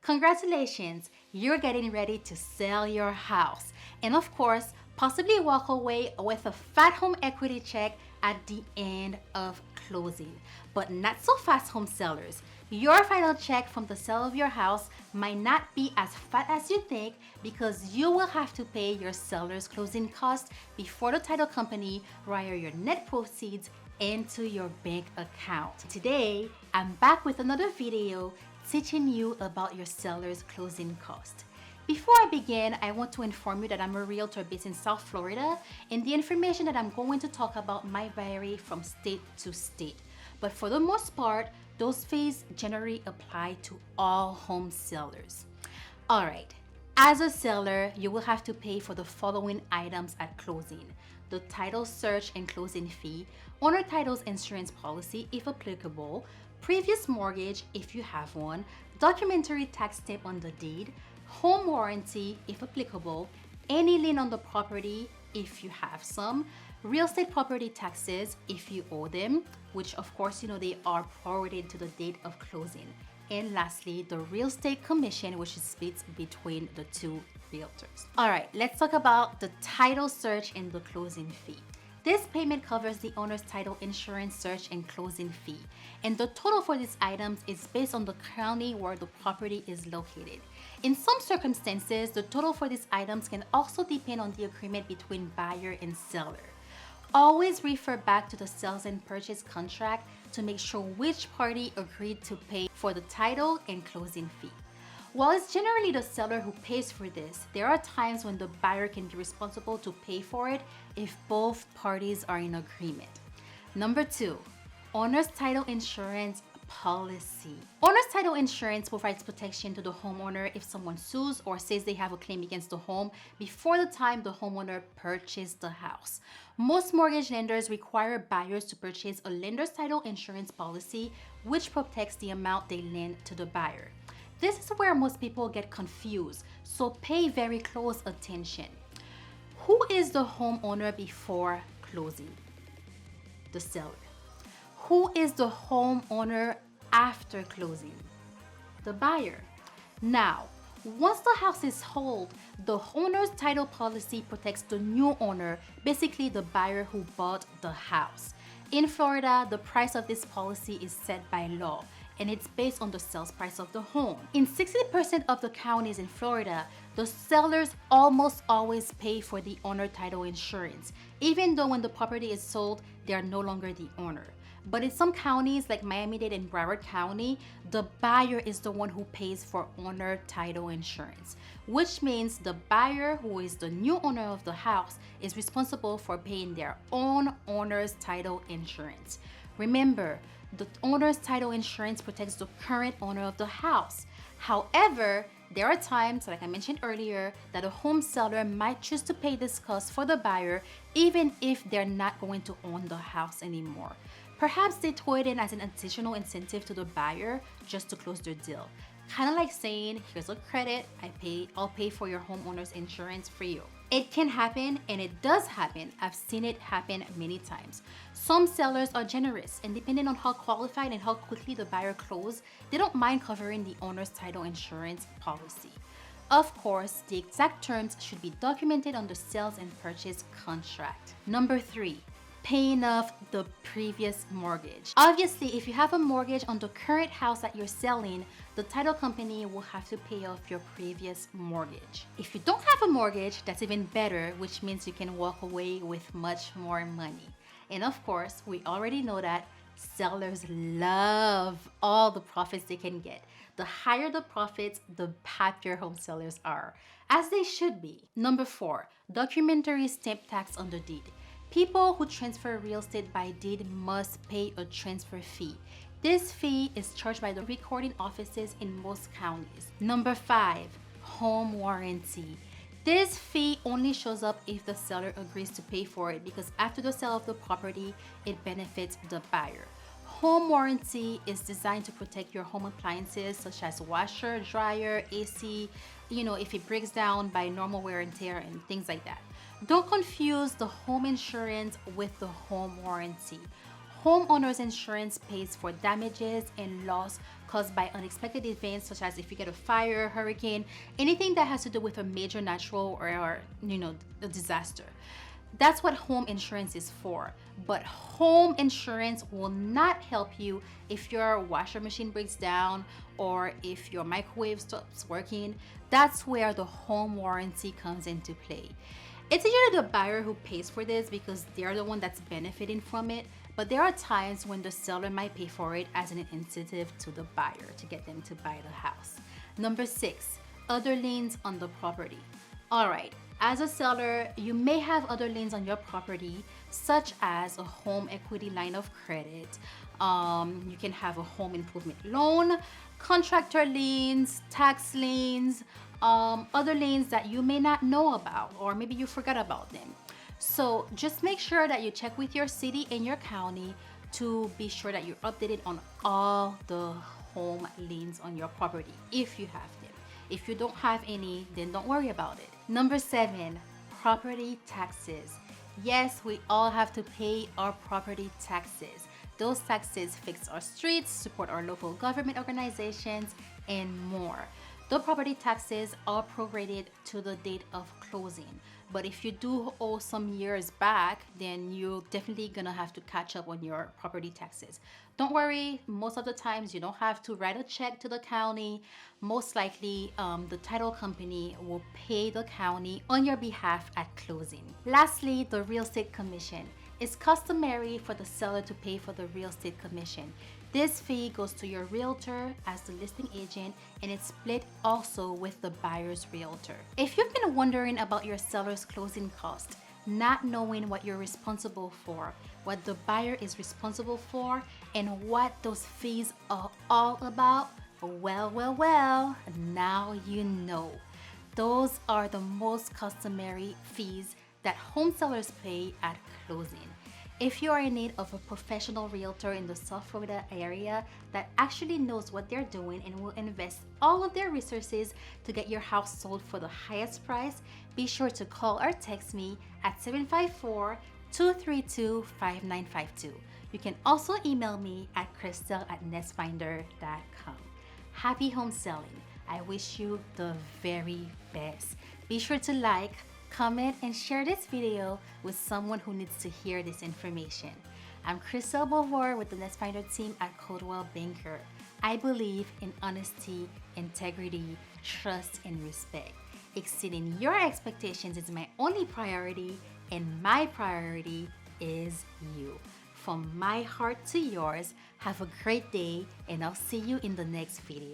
Congratulations, you're getting ready to sell your house and of course, possibly walk away with a fat home equity check at the end of closing. But not so fast, home sellers. Your final check from the sale of your house might not be as fat as you think because you will have to pay your seller's closing costs before the title company wire your net proceeds into your bank account. Today, I'm back with another video teaching you about your seller's closing cost. Before I begin, I want to inform you that I'm a realtor based in South Florida, and the information that I'm going to talk about might vary from state to state. But for the most part, those fees generally apply to all home sellers. All right, as a seller, you will have to pay for the following items at closing: the title search and closing fee, owner title's insurance policy if applicable, previous mortgage if you have one, documentary tax stamp on the deed, home warranty if applicable, any lien on the property if you have some, real estate property taxes if you owe them, which of course they are prorated to the date of closing, and lastly the real estate commission, which is split between the two realtors. All right, let's talk about the title search and the closing fee. This payment covers the owner's title insurance search and closing fee, and the total for these items is based on the county where the property is located. In some circumstances, the total for these items can also depend on the agreement between buyer and seller. Always refer back to the sales and purchase contract to make sure which party agreed to pay for the title and closing fee. While it's generally the seller who pays for this, there are times when the buyer can be responsible to pay for it if both parties are in agreement. Number 2, owner's title insurance policy. Owner's title insurance provides protection to the homeowner if someone sues or says they have a claim against the home before the time the homeowner purchased the house. Most mortgage lenders require buyers to purchase a lender's title insurance policy, which protects the amount they lend to the buyer. This is where most people get confused, so pay very close attention. Who is the homeowner before closing? The seller. Who is the homeowner after closing? The buyer. Now, once the house is sold, the owner's title policy protects the new owner, basically the buyer who bought the house. In Florida, the price of this policy is set by law, and it's based on the sales price of the home. In 60% of the counties in Florida, the sellers almost always pay for the owner title insurance, even though when the property is sold, they are no longer the owner. But in some counties like Miami-Dade and Broward County, the buyer is the one who pays for owner title insurance, which means the buyer, who is the new owner of the house, is responsible for paying their own owner's title insurance. Remember, the owner's title insurance protects the current owner of the house. However, there are times, like I mentioned earlier, that a home seller might choose to pay this cost for the buyer even if they're not going to own the house anymore. Perhaps they throw it in as an additional incentive to the buyer just to close their deal. Kind of like saying, here's a credit, I'll pay for your homeowner's insurance for you. It can happen, and it does happen. I've seen it happen many times. Some sellers are generous, and depending on how qualified and how quickly the buyer closes, they don't mind covering the owner's title insurance policy. Of course, the exact terms should be documented on the sales and purchase contract. Number 3, paying off the previous mortgage. Obviously, if you have a mortgage on the current house that you're selling, the title company will have to pay off your previous mortgage. If you don't have a mortgage, that's even better, which means you can walk away with much more money. And of course, we already know that sellers love all the profits they can get. The higher the profits, the happier home sellers are, as they should be. Number 4, documentary stamp tax on the deed. People who transfer real estate by deed must pay a transfer fee. This fee is charged by the recording offices in most counties. Number 5, home warranty. This fee only shows up if the seller agrees to pay for it because after the sale of the property, it benefits the buyer. Home warranty is designed to protect your home appliances such as washer, dryer, AC, if it breaks down by normal wear and tear and things like that. Don't confuse the home insurance with the home warranty. Homeowner's insurance pays for damages and loss caused by unexpected events, such as if you get a fire, hurricane, anything that has to do with a major natural or a disaster. That's what home insurance is for. But home insurance will not help you if your washer machine breaks down or if your microwave stops working. That's where the home warranty comes into play. It's usually the buyer who pays for this because they're the one that's benefiting from it, but there are times when the seller might pay for it as an incentive to the buyer to get them to buy the house. Number 6, other liens on the property. All right, as a seller, you may have other liens on your property, such as a home equity line of credit. You can have a home improvement loan, contractor liens, tax liens, other liens that you may not know about, or maybe you forgot about them. So just make sure that you check with your city and your county to be sure that you're updated on all the home liens on your property if you have them. If you don't have any, then don't worry about it. Number 7, property taxes. Yes, we all have to pay our property taxes. Those taxes fix our streets, support our local government organizations, and more. The property taxes are prorated to the date of closing. But if you do owe some years back, then you're definitely gonna have to catch up on your property taxes. Don't worry, most of the times you don't have to write a check to the county. Most likely, the title company will pay the county on your behalf at closing. Lastly, the real estate commission. It's customary for the seller to pay for the real estate commission. This fee goes to your realtor as the listing agent, and it's split also with the buyer's realtor. If you've been wondering about your seller's closing cost, not knowing what you're responsible for, what the buyer is responsible for, and what those fees are all about, well, now you know. Those are the most customary fees that home sellers pay at closing. If you are in need of a professional realtor in the South Florida area that actually knows what they're doing and will invest all of their resources to get your house sold for the highest price, be sure to call or text me at 754-232-5952. You can also email me at Christel@nestfinder.com. Happy home selling. I wish you the very best. Be sure to like, comment, and share this video with someone who needs to hear this information. I'm Christ-El Beauvoir with the Nestfinder team at Coldwell Banker. I believe in honesty, integrity, trust, and respect. Exceeding your expectations is my only priority, and my priority is you. From my heart to yours, have a great day, and I'll see you in the next video.